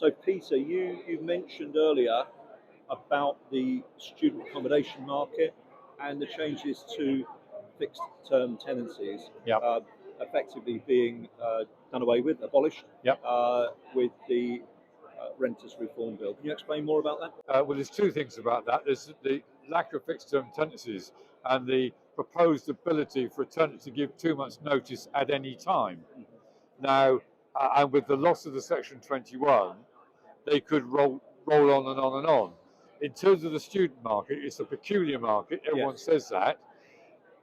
So, Peter, you mentioned earlier about the student accommodation market and the changes to fixed term tenancies Yep. effectively being done away with, abolished, Yep. with the Renters Reform Bill. Can you explain more about that? Well, there's two things about that. There's the lack of fixed term tenancies and the proposed ability for a tenant to give 2 months' notice at any time. Now, and with the loss of the Section 21, they could roll on and on and on. In terms of the student market, it's a peculiar market. Everyone Yes. says that.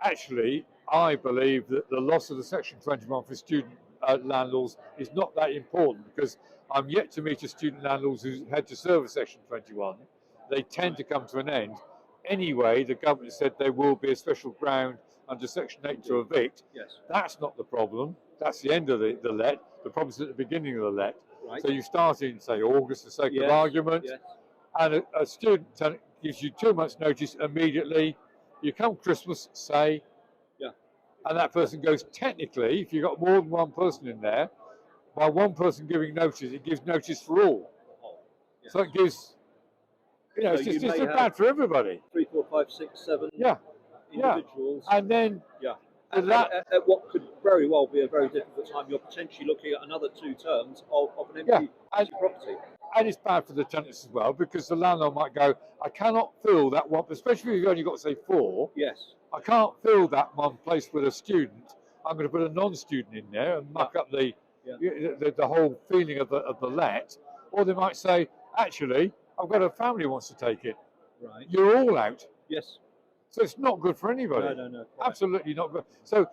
Actually, I believe that the loss of the Section 21 for student landlords is not that important, because I'm yet to meet a student landlords who had to serve a Section 21. They tend to come to an end. Anyway, the government said there will be a special ground under Section 8 to evict. Yes. That's not the problem. That's the end of the let. The problem's at the beginning of the let. Right. So you start in, say, August for sake Yes. of argument, Yes. and a student tenant gives you 2 months' notice immediately. You come Christmas, say, Yeah. and that person goes, technically, if you've got more than one person in there, by one person giving notice, it gives notice for all. Yes. So it gives, So it's you just may bad for everybody. 3, 4, 5, 6, 7 Yeah. individuals. And then, Yeah. and At what could very well be a very difficult time, you're potentially looking at another 2 terms of an empty property. and it's bad for the tenants as well, because the landlord might go, I cannot fill that one, especially if you've only got, say, 4. Yes. I can't fill that one place with a student. I'm going to put a non-student in there and muck up the whole feeling of the let. Or they might say, actually, I've got a family who wants to take it. Right. You're all out. Yes. So it's not good for anybody. No. Absolutely not good. So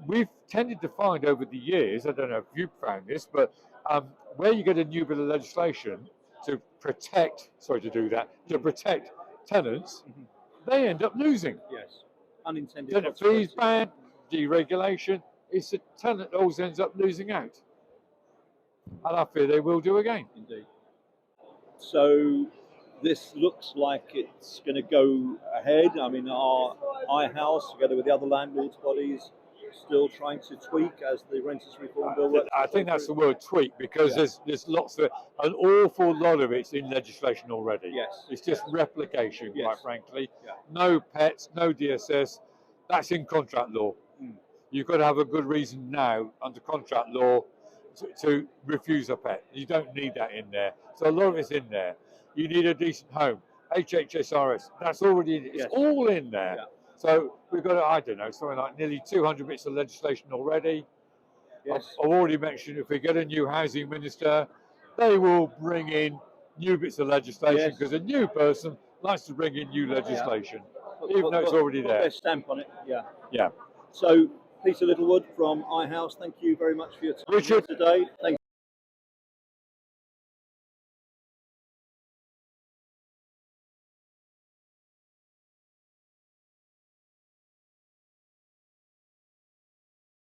we've tended to find over the years, I don't know if you've found this, but where you get a new bit of legislation to protect tenants, they end up losing. Yes. Unintended Tenant fees ban, deregulation. It's the tenant always ends up losing out. And I fear they will do again. Indeed. So this looks like it's going to go ahead. I mean, our iHowz, together with the other landlords' bodies, still trying to tweak as the Renters Reform Bill works. I think that's the word, tweak, because there's lots of an awful lot of it's in legislation already. Yes. It's just replication, Yes. quite frankly. Yeah. No pets, no DSS. That's in contract law. You've got to have a good reason now under contract law to refuse a pet. You don't need that in there. So a lot of it's in there. You need a decent home. HHSRS, that's already in. It's all in there. Yeah. So we've got, I don't know, something like nearly 200 bits of legislation already. Yes. I've already mentioned if we get a new housing minister, they will bring in new bits of legislation, because a new person likes to bring in new legislation, even though it's already there. Their stamp on it. Yeah. Yeah. So Peter Littlewood from iHowz, thank you very much for your time Richard, today. Thank